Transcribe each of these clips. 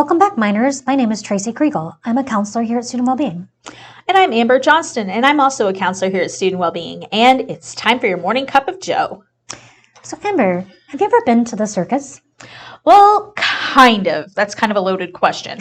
Welcome back, miners. My name is Tracy Kriegel. I'm a counselor here at Student Wellbeing. And I'm Amber Johnston, and I'm also a counselor here at Student Wellbeing. And it's time for your morning cup of joe. So, Amber, have you ever been to the circus? Well, kind of. That's kind of a loaded question.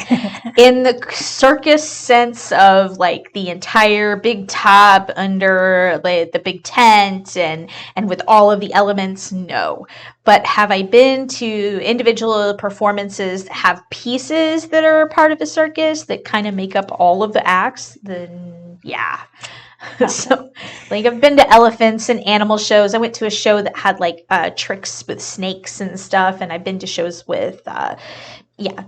In the circus sense of like the entire big top under the big tent and with all of the elements, no. But have I been to individual performances that have pieces that are a part of the circus that kind of make up all of the acts? Then yeah. So, like, I've been to elephants and animal shows. I went to a show that had like tricks with snakes and stuff, and I've been to shows with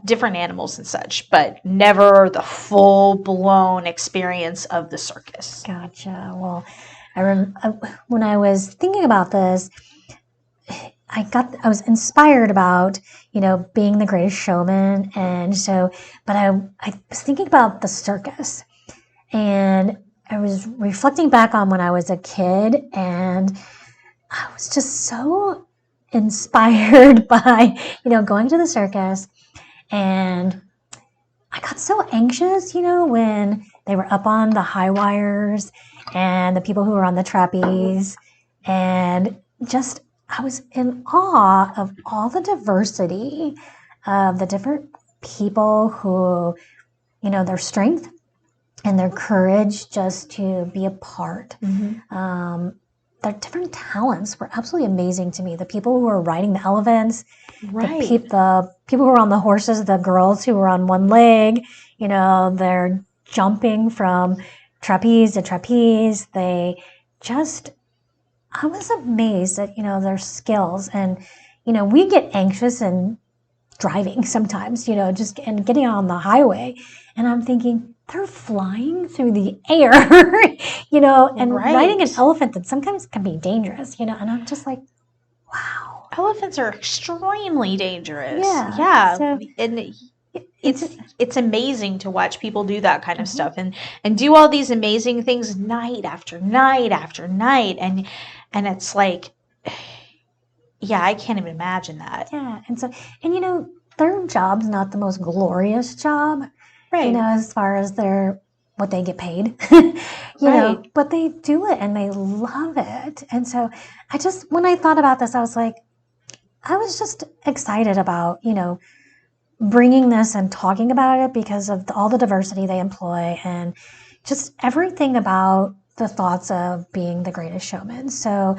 different animals and such, but never the full blown experience of the circus. Gotcha. Well, when I was thinking about this, I was inspired about, being the greatest showman. And so, but I was thinking about the circus, and I was reflecting back on when I was a kid, and I was just so inspired by, going to the circus. And I got so anxious, when they were up on the high wires and the people who were on the trapeze. And just, I was in awe of all the diversity of the different people who, their strength and their courage just to be a part. Mm-hmm. Their different talents were absolutely amazing to me. The people who were riding the elephants, right. the people who were on the horses, the girls who were on one leg, they're jumping from trapeze to trapeze. I was amazed at, their skills. And, we get anxious and driving sometimes, and getting on the highway. And I'm thinking, they're flying through the air, and right. riding an elephant that sometimes can be dangerous, and I'm just like, wow. Elephants are extremely dangerous. Yeah. So and it's amazing to watch people do that kind of stuff and do all these amazing things night after night after night. And it's like, yeah, I can't even imagine that. Yeah. And so, their job's not the most glorious job, right. As far as what they get paid, right. But they do it and they love it. And so when I thought about this, I was just excited about, bringing this and talking about it because of all the diversity they employ and just everything about the thoughts of being the greatest showman. So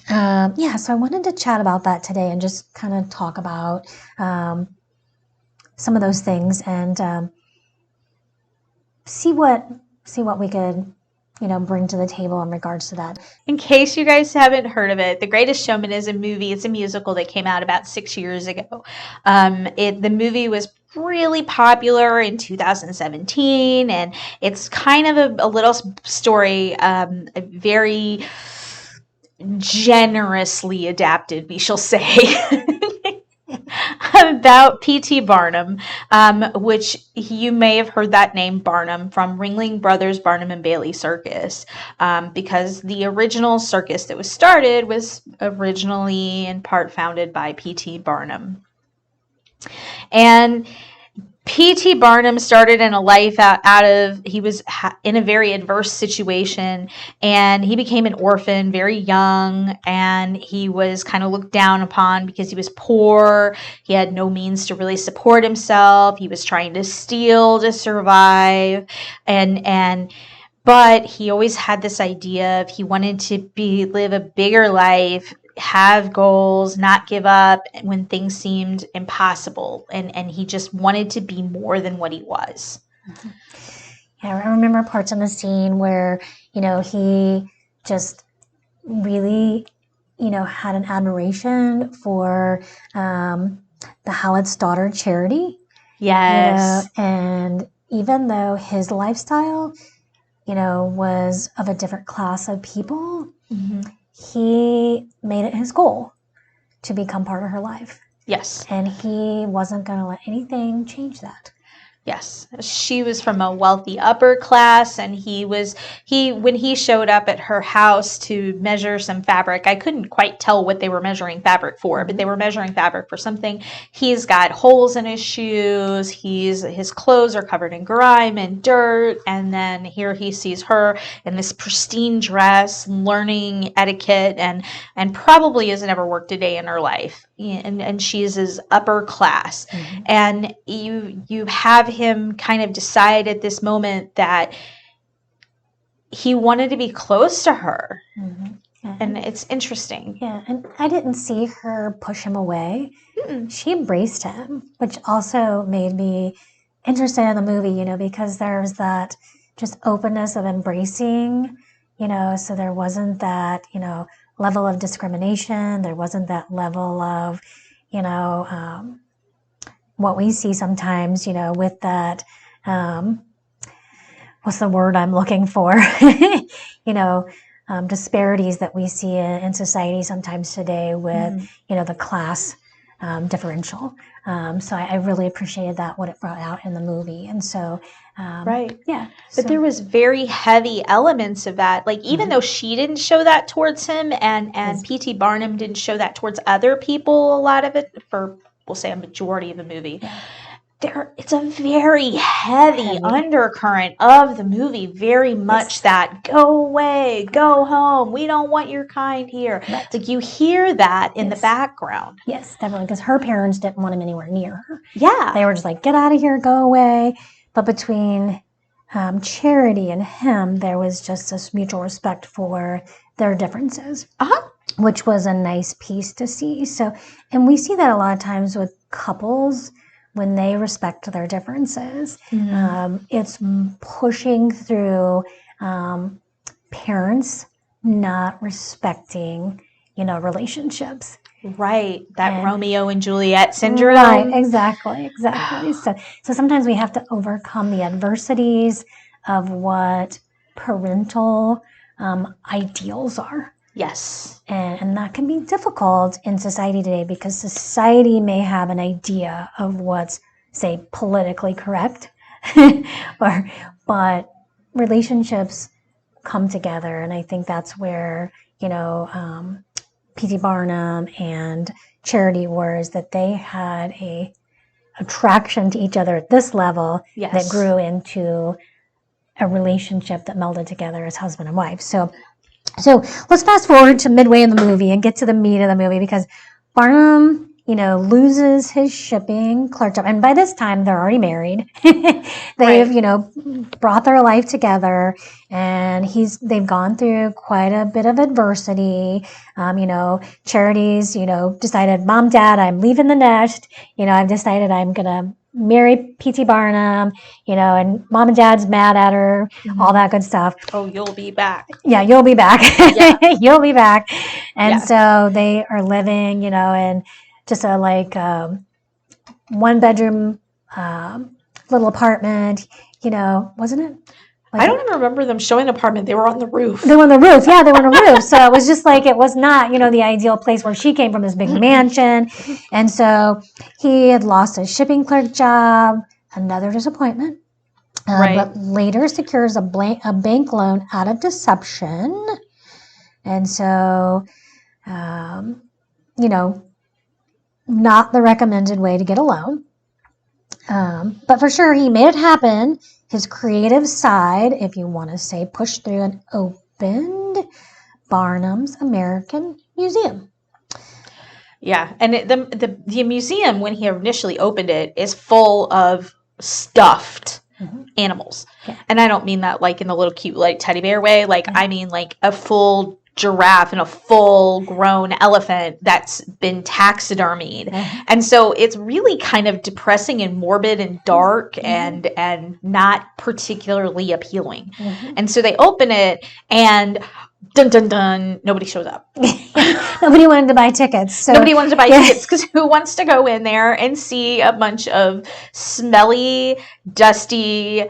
I wanted to chat about that today and just kind of talk about some of those things and see what we could, bring to the table in regards to that. In case you guys haven't heard of it, The Greatest Showman is a movie. It's a musical that came out about 6 years ago. The movie was really popular in 2017, and it's kind of a little story, very generously adapted, we shall say, about P.T. Barnum, which you may have heard that name, Barnum, from Ringling Brothers Barnum and Bailey Circus, because the original circus that was started was originally in part founded by P.T. Barnum. And P.T. Barnum started in a life he was in a very adverse situation, and he became an orphan very young, and he was kind of looked down upon because he was poor. He had no means to really support himself. He was trying to steal to survive, but he always had this idea of he wanted to live a bigger life, have goals, not give up when things seemed impossible. And he just wanted to be more than what he was. Mm-hmm. Yeah, I remember parts in the scene where, he just really, had an admiration for the Howlett's daughter, Charity. Yes. And even though his lifestyle, was of a different class of people, mm-hmm. he made it his goal to become part of her life. Yes. And he wasn't going to let anything change that. Yes, she was from a wealthy upper class, and when he showed up at her house to measure some fabric. I couldn't quite tell what they were measuring fabric for, but they were measuring fabric for something. He's got holes in his shoes. His clothes are covered in grime and dirt, and then here he sees her in this pristine dress, learning etiquette, and probably has never worked a day in her life. And she's his upper class, and you have him kind of decide at this moment that he wanted to be close to her. And it's interesting. Yeah, and I didn't see her push him away. She embraced him, which also made me interested in the movie, because there's that just openness of embracing, so there wasn't that, level of discrimination. There wasn't that level of, what we see sometimes, with that, what's the word I'm looking for? Disparities that we see in society sometimes today with, the class differential. So I really appreciated that, what it brought out in the movie. And so, right. Yeah. But there was very heavy elements of that. Like, even though she didn't show that towards him, and P.T. Barnum didn't show that towards other people, a lot of it, for, we'll say, a majority of the movie. It's a very heavy undercurrent of the movie, very much that go away, go home, we don't want your kind here. Right. Like, you hear that in the background. Yes, definitely, because her parents didn't want him anywhere near her. Yeah. They were just like, get out of here, go away. But between Charity and him, there was just this mutual respect for their differences, which was a nice piece to see. So, and we see that a lot of times with couples. When they respect their differences, it's pushing through parents not respecting, relationships. Right. That Romeo and Juliet syndrome. Right. Exactly. So sometimes we have to overcome the adversities of what parental ideals are. Yes. And that can be difficult in society today, because society may have an idea of what's, say, politically correct, but relationships come together. And I think that's where, P.T. Barnum and Charity were, is that they had a attraction to each other at this level that grew into a relationship that melded together as husband and wife. So let's fast forward to midway in the movie and get to the meat of the movie, because Barnum, loses his shipping clerk job. And by this time, they're already married. They've, brought their life together, and they've gone through quite a bit of adversity. Charity's, decided, Mom, Dad, I'm leaving the nest. I've decided I'm going to marry P.T. Barnum, and Mom and Dad's mad at her, all that good stuff. Oh, you'll be back. Yeah, you'll be back. You'll be back. And so they are living, in just a one bedroom little apartment, wasn't it? I don't even remember them showing an apartment. They were on the roof. They were on the roof. Yeah, they were on the roof. So it was just like, it was not, the ideal place where she came from, this big mansion. And so he had lost his shipping clerk job, another disappointment. But later secures a bank loan out of deception. And so, not the recommended way to get a loan. But for sure, he made it happen. His creative side, if you want to say, pushed through and opened Barnum's American Museum. Yeah, and the museum, when he initially opened it, is full of stuffed animals. Yeah. And I don't mean that like in the little cute like teddy bear way. Like, I mean like a full giraffe and a full grown elephant that's been taxidermied. And so it's really kind of depressing and morbid and dark and not particularly appealing. And so they open it, and dun dun dun, nobody shows up. Nobody wanted to buy tickets. So. Nobody wanted to buy tickets, because who wants to go in there and see a bunch of smelly, dusty,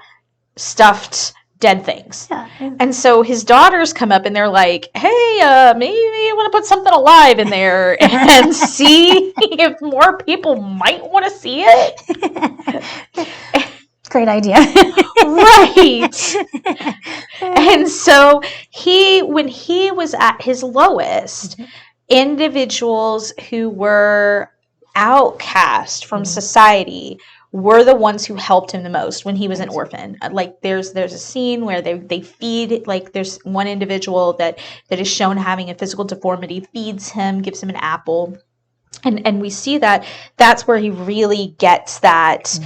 stuffed dead things? Yeah. And so his daughters come up and they're like, hey, maybe you want to put something alive in there and see if more people might want to see it. Great idea. Right. And so when he was at his lowest, individuals who were outcast from society were the ones who helped him the most when he was an orphan. Like there's a scene where they feed, like there's one individual that is shown having a physical deformity, feeds him, gives him an apple. And we see that that's where he really gets that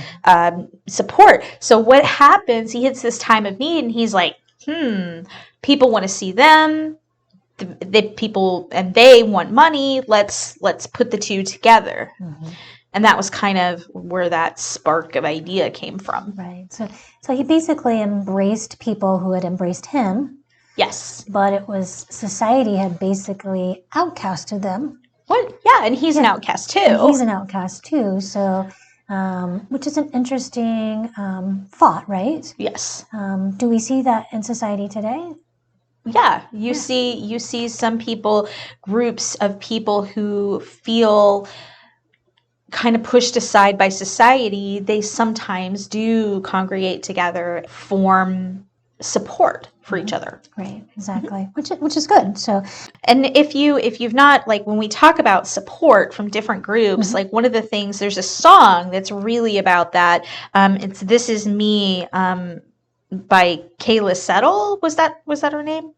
support. So what happens, he hits this time of need and he's like, people want to see them. People and they want money. Let's put the two together. And that was kind of where that spark of idea came from. Right. So he basically embraced people who had embraced him. Yes. But it was society had basically outcasted them. What? Yeah, and he's an outcast too. And he's an outcast too. So, which is an interesting thought, right? Yes. Do we see that in society today? Yeah, you see some people, groups of people who feel kind of pushed aside by society. They sometimes do congregate together, form support for each other. Right, exactly. Which is good. So, and if you've not, like when we talk about support from different groups, like one of the things, there's a song that's really about that. It's "This Is Me" by Kayla Settle. Was that her name?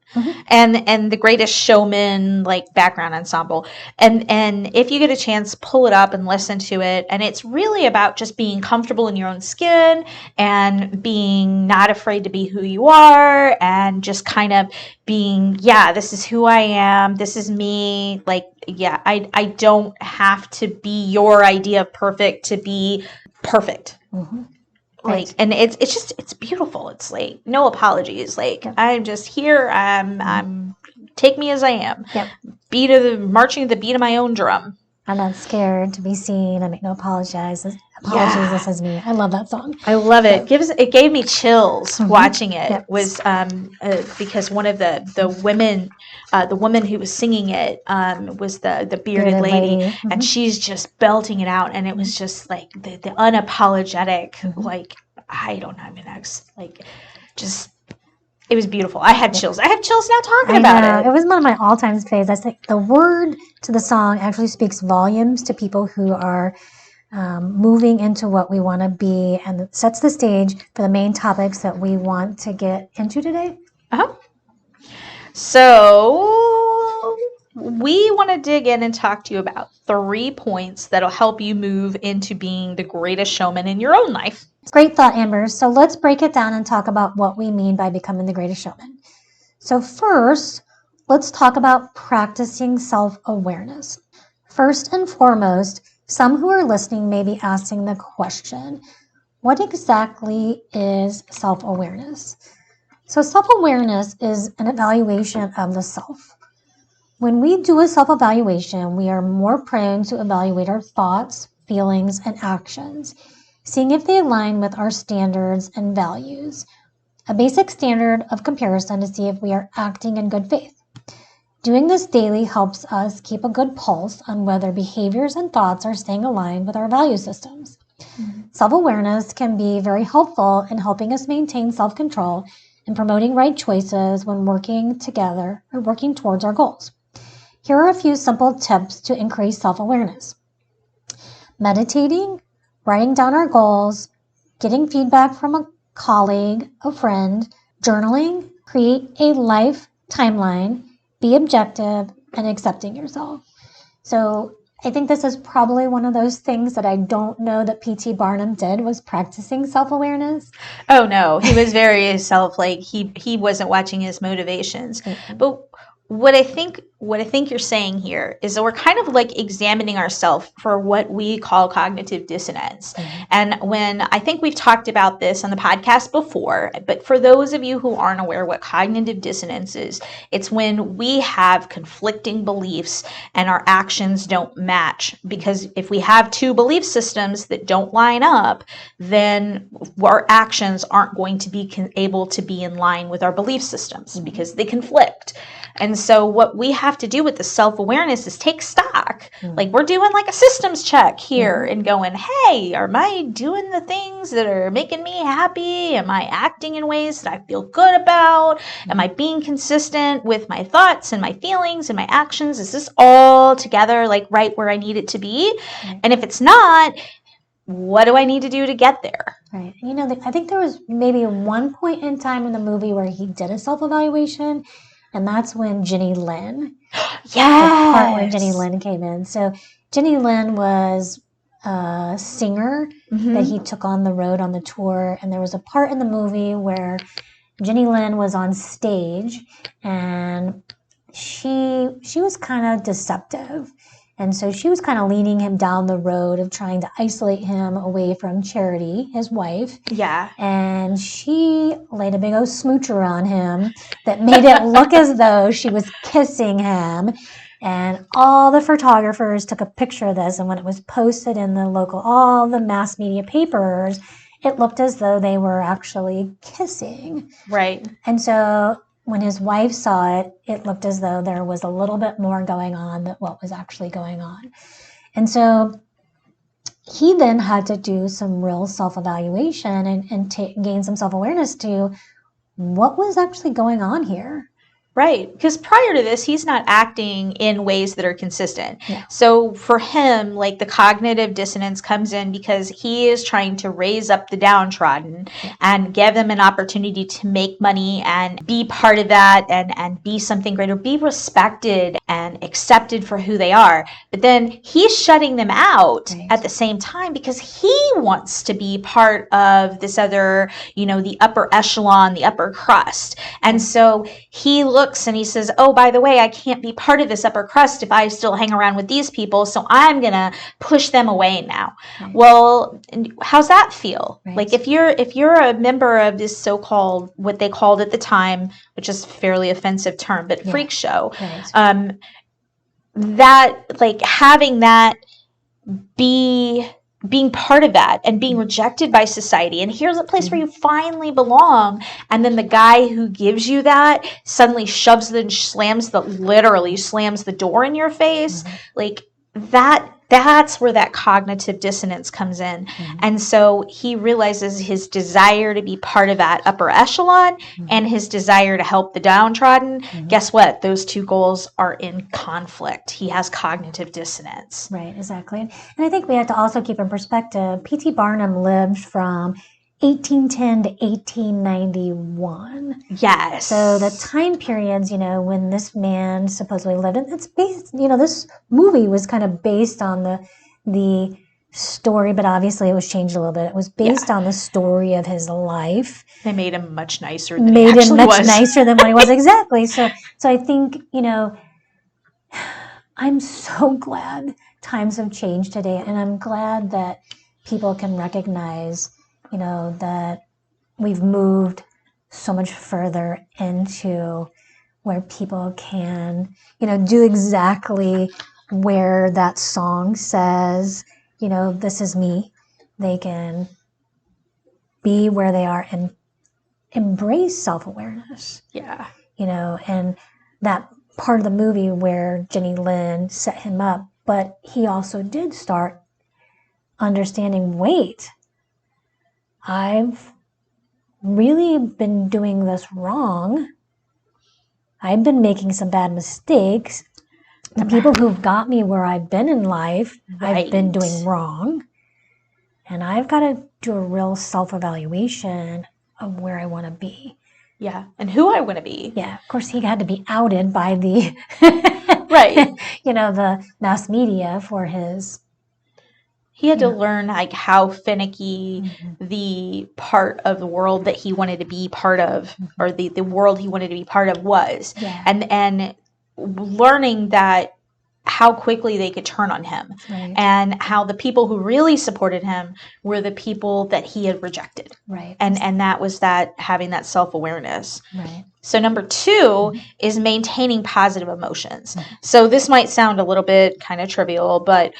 And the Greatest Showman, like background ensemble. And if you get a chance, pull it up and listen to it. And it's really about just being comfortable in your own skin and being not afraid to be who you are and just kind of being, this is who I am. This is me. Like, I don't have to be your idea of perfect to be perfect. Like, and it's beautiful. It's like no apologies. Like I'm just here. I'm take me as I am. Marching to the beat of my own drum. I'm not scared to be seen. I make no apologies. This is me. I love that song. I love it. It gave me chills watching it. Was because one of the women, the woman who was singing it, was the bearded lady. And she's just belting it out, and it was just like the unapologetic, like I don't have an ex, like just. It was beautiful. I had chills. I have chills now talking about it. It was one of my all-time faves. I think the word to the song actually speaks volumes to people who are moving into what we want to be, and it sets the stage for the main topics that we want to get into today. So we want to dig in and talk to you about 3 points that'll help you move into being the greatest showman in your own life. Great thought, Amber. So let's break it down and talk about what we mean by becoming the greatest showman. So first, let's talk about practicing self-awareness. First and foremost, some who are listening may be asking the question, what exactly is self-awareness? So self-awareness is an evaluation of the self. When we do a self-evaluation, we are more prone to evaluate our thoughts, feelings, and actions, seeing if they align with our standards and values. A basic standard of comparison to see if we are acting in good faith. Doing this daily helps us keep a good pulse on whether behaviors and thoughts are staying aligned with our value systems. Self-awareness can be very helpful in helping us maintain self-control and promoting right choices when working together or working towards our goals. Here are a few simple tips to increase self-awareness. Meditating, writing down our goals, getting feedback from a colleague, a friend, journaling, create a life timeline, be objective, and accepting yourself. So I think this is probably one of those things that I don't know that P.T. Barnum did, was practicing self-awareness. Oh no, he was very he wasn't watching his motivations. But what I think you're saying here is that we're kind of like examining ourselves for what we call cognitive dissonance. And when I think we've talked about this on the podcast before, but for those of you who aren't aware what cognitive dissonance is, it's when we have conflicting beliefs and our actions don't match. Because if we have two belief systems that don't line up, then our actions aren't going to be able to be in line with our belief systems because they conflict. And so what we have to do with the self-awareness is take stock. Mm-hmm. Like we're doing like a systems check here Mm-hmm. and going, hey, am I doing the things that are making me happy? Am I acting in ways that I feel good about? Am I being consistent with my thoughts and my feelings and my actions? Is this all together like right where I need it to be? Right. And if it's not, what do I need to do to get there? Right. You know, I think there was maybe one point in time in the movie where he did a self-evaluation, and that's when Jenny Lynn, the part where Jenny Yes. Lynn came in. So Jenny Lynn was a singer that he took on the road on the tour, and there was a part in the movie where Jenny Lynn was on stage, and she was kind of deceptive. And so she was kind of leading him down the road of trying to isolate him away from Charity, his wife. Yeah. And she laid a big old smoocher on him that made it look as though she was kissing him. And all the photographers took a picture of this. And when it was posted in all the mass media papers, it looked as though they were actually kissing. Right. And so when his wife saw it, it looked as though there was a little bit more going on than what was actually going on. And so he then had to do some real self-evaluation and gain some self-awareness to what was actually going on here. Right. Because prior to this, he's not acting in ways that are consistent. Yeah. So for him, like the cognitive dissonance comes in because he is trying to raise up the downtrodden and give them an opportunity to make money and be part of that and be something greater, be respected and accepted for who they are. But then he's shutting them out at the same time because he wants to be part of this other, the upper echelon, the upper crust. And so he looks and he says, oh, by the way, I can't be part of this upper crust if I still hang around with these people, so I'm going to push them away now. Right. Well, how's that feel? Right. Like if you're a member of this so-called, what they called at the time, which is a fairly offensive term, but freak show, right. That like having that being part of that and being rejected by society, and here's a place where you finally belong, and then the guy who gives you that suddenly literally slams the door in your face, like that's where that cognitive dissonance comes in. And so he realizes his desire to be part of that upper echelon and his desire to help the downtrodden. Guess what? Those two goals are in conflict. He has cognitive dissonance. Right, exactly. And I think we have to also keep in perspective, P.T. Barnum lived from 1810 to 1891. Yes. So the time periods, when this man supposedly lived, and it's based, this movie was kind of based on the story, but obviously it was changed a little bit. It was based on the story of his life. They made him much nicer than he actually was. Made him much nicer than what he was, exactly. So I think, I'm so glad times have changed today, and I'm glad that people can recognize that we've moved so much further into where people can, do exactly where that song says, this is me. They can be where they are and embrace self-awareness. Yeah. And that part of the movie where Jenny Lynn set him up, but he also did start understanding, wait, I've really been doing this wrong. I've been making some bad mistakes. The people who've got me where I've been in life, I've been doing wrong. And I've got to do a real self-evaluation of where I want to be. Yeah, and who I want to be. Yeah, of course he had to be outed by the the mass media for his. He had to learn like how finicky the part of the world that he wanted to be part of, or the world he wanted to be part of was, and learning that how quickly they could turn on him, and how the people who really supported him were the people that he had rejected, and that was that having that self-awareness. So number 2 is maintaining positive emotions. So this might sound a little bit kind of trivial, but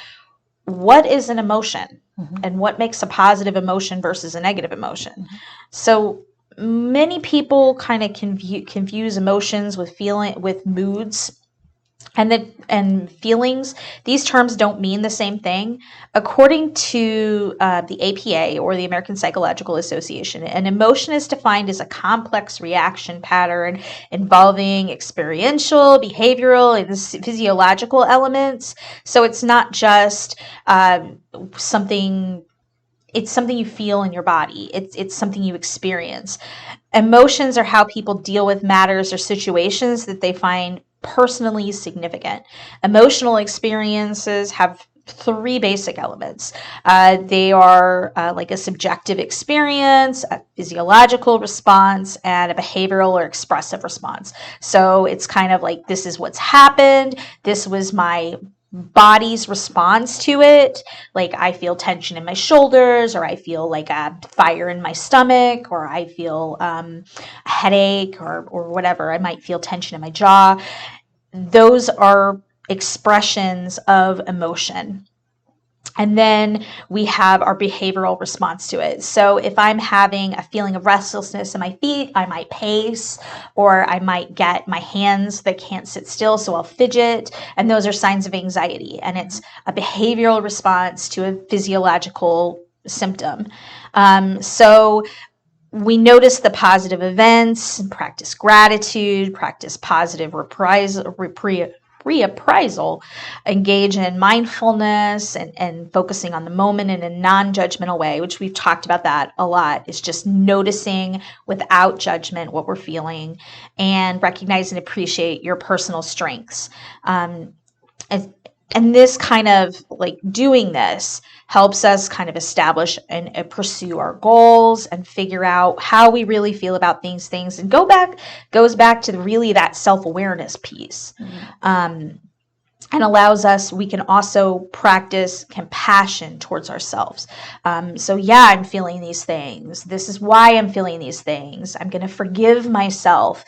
what is an emotion and what makes a positive emotion versus a negative emotion? So many people kind of confuse emotions with moods and feelings. These terms don't mean the same thing. According to the APA, or the American Psychological Association, an emotion is defined as a complex reaction pattern involving experiential, behavioral, and physiological elements. So it's not just something. It's something you feel in your body. It's something you experience. Emotions are how people deal with matters or situations that they find personally significant. Emotional experiences have three basic elements. They are like a subjective experience, a physiological response, and a behavioral or expressive response. So it's kind of like, this is what's happened. This was my body's response to it. Like, I feel tension in my shoulders, or I feel like a fire in my stomach, or I feel a headache, or whatever. I might feel tension in my jaw. Those are expressions of emotion. And then we have our behavioral response to it. So if I'm having a feeling of restlessness in my feet, I might pace, or I might get my hands that can't sit still, so I'll fidget. And those are signs of anxiety. And it's a behavioral response to a physiological symptom. So we notice the positive events, practice gratitude, practice positive reappraisal, engage in mindfulness and focusing on the moment in a non-judgmental way, which we've talked about that a lot. It's just noticing without judgment what we're feeling, and recognize and appreciate your personal strengths. And this kind of like doing this helps us kind of establish and pursue our goals and figure out how we really feel about these things, and goes back to really that self-awareness piece. And allows us, we can also practice compassion towards ourselves. So yeah, I'm feeling these things. This is why I'm feeling these things. I'm going to forgive myself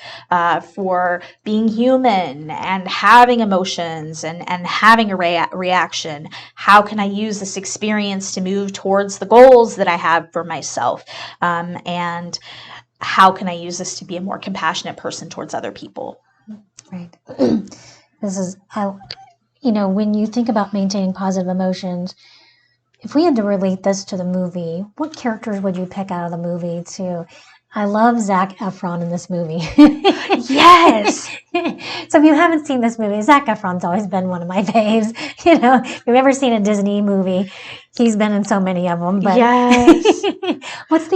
for being human and having emotions and having a reaction. How can I use this experience to move towards the goals that I have for myself? And how can I use this to be a more compassionate person towards other people? Right. This is how, when you think about maintaining positive emotions, if we had to relate this to the movie, what characters would you pick out of the movie to? I love Zac Efron in this movie. Yes. So if you haven't seen this movie, Zac Efron's always been one of my faves. If you've ever seen a Disney movie, he's been in so many of them. But yes. What's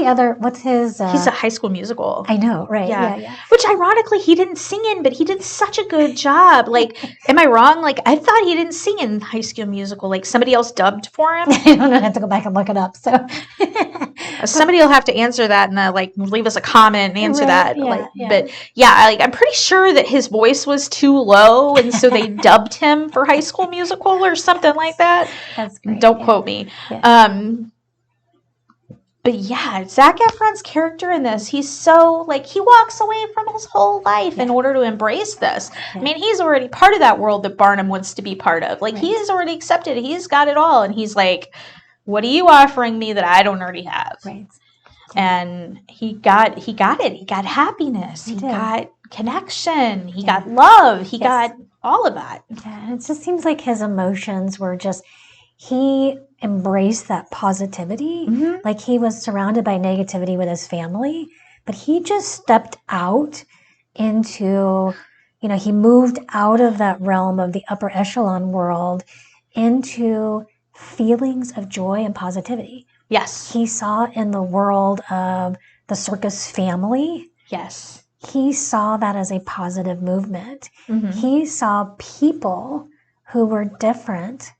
his? He's a High School Musical. I know, right? Yeah. Which ironically he didn't sing in, but he did such a good job. Like, am I wrong? Like, I thought he didn't sing in High School Musical. Like, somebody else dubbed for him. I don't know. I have to go back and look it up. So somebody will have to answer that and leave us a comment and answer that. Yeah. But yeah, I'm pretty sure that his voice was too low, and so they dubbed him for High School Musical or something like that. That's great. Don't quote me. Yeah. But yeah, Zac Efron's character in this, he's so, he walks away from his whole life in order to embrace this. Yeah. I mean, he's already part of that world that Barnum wants to be part of. He is already accepted. He's got it all. And he's like, what are you offering me that I don't already have? Right. And he got it. He got happiness. He got connection. He got love. He got all of that. Yeah, and it just seems like his emotions were just, he embraced that positivity. Mm-hmm. Like, he was surrounded by negativity with his family, but he just stepped out into, he moved out of that realm of the upper echelon world into feelings of joy and positivity. Yes. He saw in the world of the circus family. Yes. He saw that as a positive movement. Mm-hmm. He saw people who were different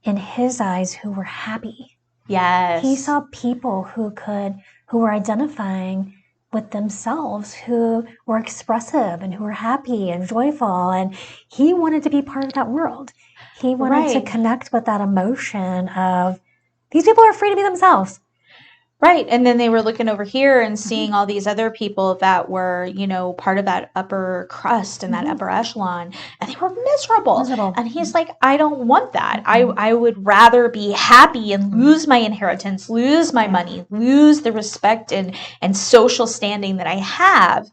in his eyes, who were happy. Yes. He saw people who were identifying with themselves, who were expressive and who were happy and joyful. And he wanted to be part of that world. He wanted to connect with that emotion of, these people are free to be themselves. Right. And then they were looking over here and seeing all these other people that were, part of that upper crust and that upper echelon, and they were miserable. And he's like, I don't want that. I would rather be happy and lose my inheritance, lose my money, lose the respect and social standing that I have,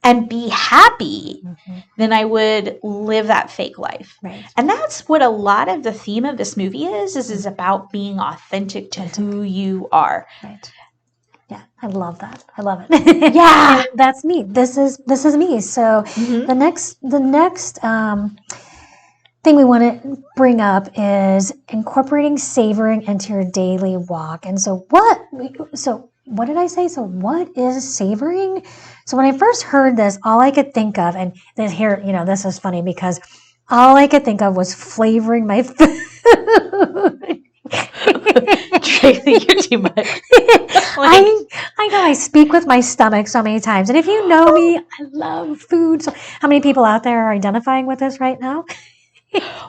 and be happy than I would live that fake life. Right. And that's what a lot of the theme of this movie is about being authentic to who you are. Right. Yeah, I love that. I love it. Yeah. And that's me. This is me. So the next thing we want to bring up is incorporating savoring into your daily walk. And so what did I say? So what is savoring? So when I first heard this, all I could think of, and then here, this is funny because all I could think of was flavoring my food. Tracy, you're too much. I know I speak with my stomach so many times. And if you know me, I love food. So how many people out there are identifying with this right now?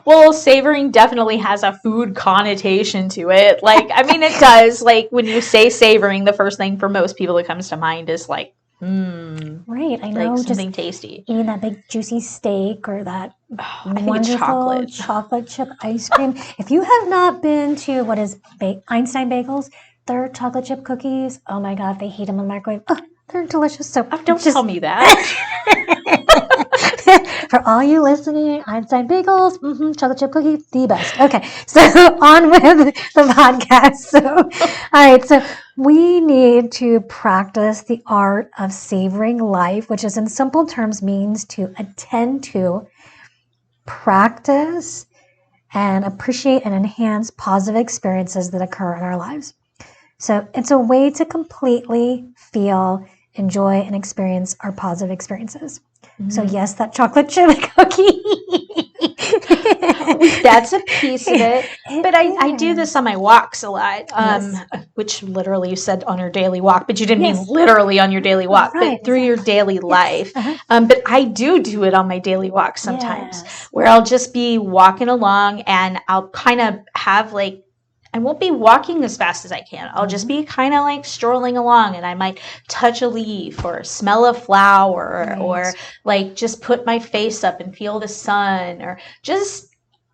Well, savoring definitely has a food connotation to it. It does. Like, when you say savoring, the first thing for most people that comes to mind is like, right, I know, like something just tasty. Eating that big juicy steak or that wonderful chocolate chip ice cream. If you have not been to what is Einstein Bagels, their chocolate chip cookies, oh my God, they heat them in the microwave. Oh, they're delicious. So don't tell me that. For all you listening, Einstein Bagels, chocolate chip cookie, the best. Okay, so on with the podcast. So, all right, so we need to practice the art of savoring life, which is in simple terms means to attend to, practice, and appreciate and enhance positive experiences that occur in our lives. So it's a way to completely feel, enjoy, and experience our positive experiences. So yes, that chocolate chip cookie. That's a piece of it. But I do this on my walks a lot, which literally you said on your daily walk, but you didn't mean literally on your daily walk, but through your daily life. But I do it on my daily walk sometimes, where I'll just be walking along and I'll kind of have I won't be walking as fast as I can. I'll just be kind of like strolling along, and I might touch a leaf or smell a flower or just put my face up and feel the sun, or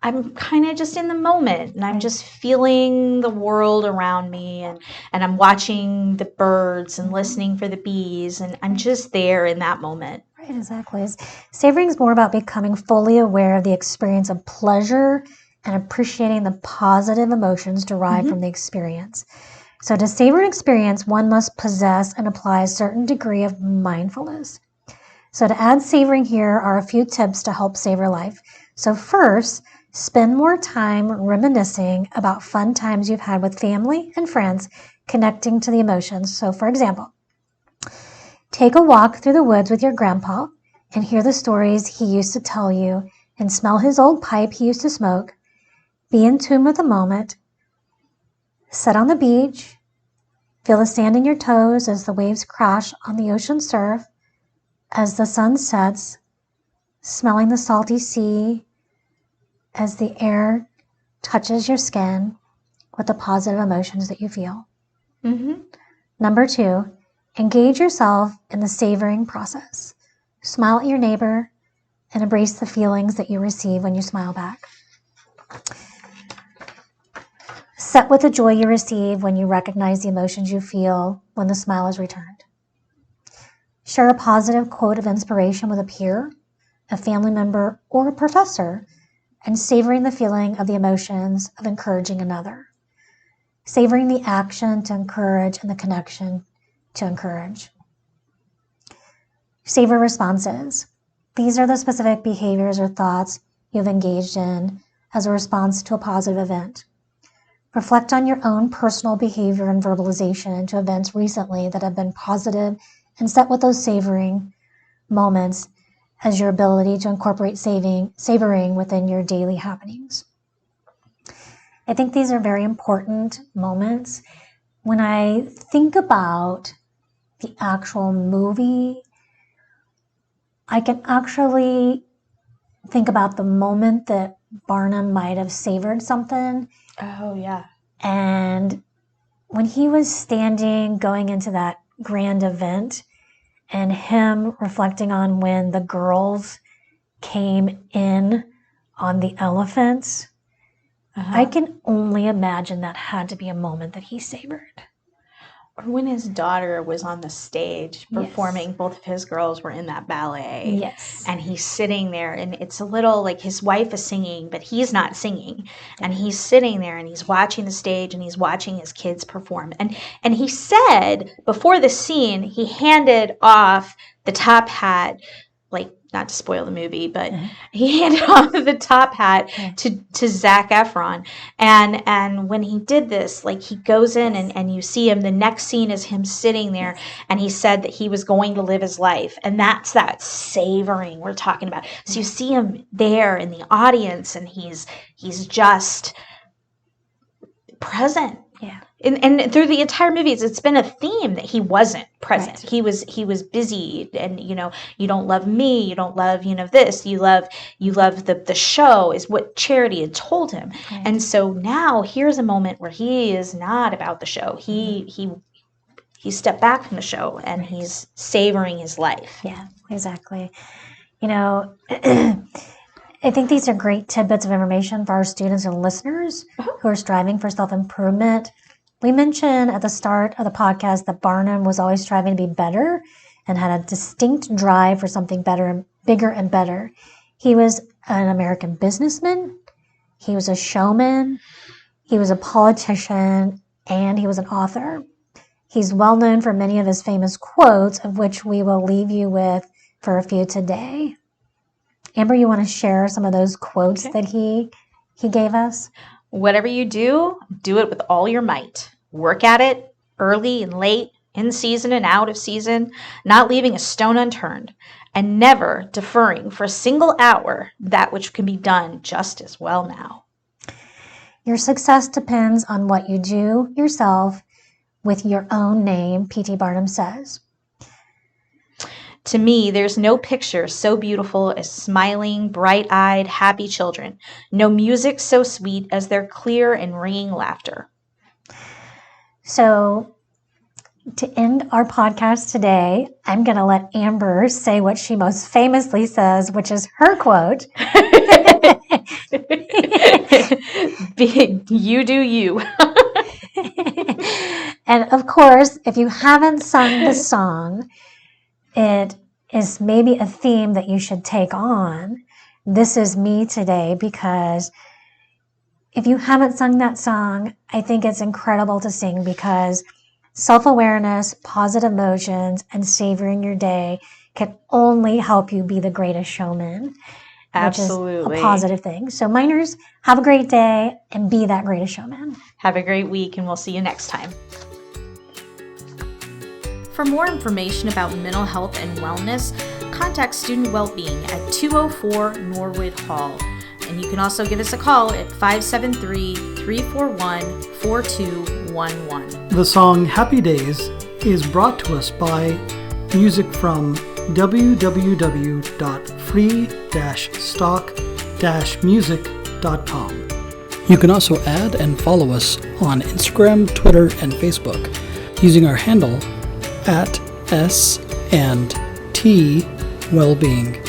I'm kind of just in the moment, and I'm just feeling the world around me, and I'm watching the birds and listening for the bees, and I'm just there in that moment. Right, exactly. Savoring is more about becoming fully aware of the experience of pleasure and appreciating the positive emotions derived from the experience. So to savor an experience, one must possess and apply a certain degree of mindfulness. So to add savoring, here are a few tips to help savor life. So first, spend more time reminiscing about fun times you've had with family and friends, connecting to the emotions. So for example, take a walk through the woods with your grandpa and hear the stories he used to tell you and smell his old pipe he used to smoke. Be in tune with the moment. Sit on the beach. Feel the sand in your toes as the waves crash on the ocean surf. As the sun sets, smelling the salty sea as the air touches your skin with the positive emotions that you feel. Number 2, engage yourself in the savoring process. Smile at your neighbor and embrace the feelings that you receive when you smile back. Sit with the joy you receive when you recognize the emotions you feel when the smile is returned. Share a positive quote of inspiration with a peer, a family member, or a professor, and savoring the feeling of the emotions of encouraging another. Savoring the action to encourage and the connection to encourage. Savor responses. These are the specific behaviors or thoughts you've engaged in as a response to a positive event. Reflect on your own personal behavior and verbalization to events recently that have been positive, and set with those savoring moments as your ability to incorporate savoring within your daily happenings. I think these are very important moments. When I think about the actual movie, I can actually think about the moment that Barnum might have savored something. Oh, yeah. And when he was standing going into that grand event and him reflecting on when the girls came in on the elephants, I can only imagine that had to be a moment that he savored. Or when his daughter was on the stage performing, both of his girls were in that ballet. Yes. And he's sitting there, and it's a little like his wife is singing, but he's not singing. And he's sitting there, and he's watching the stage, and he's watching his kids perform. And he said, before the scene, he handed off the top hat, like, not to spoil the movie, but he handed off the top hat to Zac Efron. And when he did this, like, he goes in and you see him, the next scene is him sitting there, and he said that he was going to live his life. And that's that savoring we're talking about. So you see him there in the audience, and he's just present. Yeah. And through the entire movie, it's been a theme that he wasn't present. Right. He was busy, and you don't love me, you don't love this, you love the show is what Charity had told him. Right. And so now here's a moment where he is not about the show. He stepped back from the show, and he's savoring his life. Yeah, exactly. I think these are great tidbits of information for our students and listeners who are striving for self-improvement. We mentioned at the start of the podcast that Barnum was always striving to be better and had a distinct drive for something better, bigger and better. He was an American businessman. He was a showman. He was a politician, and he was an author. He's well known for many of his famous quotes, of which we will leave you with for a few today. Amber, you want to share some of those quotes that he gave us? Whatever you do it with all your might. Work at it early and late, in season and out of season, not leaving a stone unturned, and never deferring for a single hour that which can be done just as well now. Your success depends on what you do yourself with your own name, P.T. Barnum says. To me, there's no picture so beautiful as smiling, bright-eyed, happy children. No music so sweet as their clear and ringing laughter. So, to end our podcast today, I'm going to let Amber say what she most famously says, which is her quote. You do you. And of course, if you haven't sung the song, it is maybe a theme that you should take on. This is me today, because if you haven't sung that song, I think it's incredible to sing, because self-awareness, positive emotions, and savoring your day can only help you be the greatest showman. Absolutely. Which is a positive thing. So minors, have a great day and be that greatest showman. Have a great week, and we'll see you next time. For more information about mental health and wellness, contact Student Wellbeing at 204 Norwood Hall. And you can also give us a call at 573-341-4211. The song Happy Days is brought to us by music from www.free-stock-music.com. You can also add and follow us on Instagram, Twitter, and Facebook using our handle at S&T Wellbeing.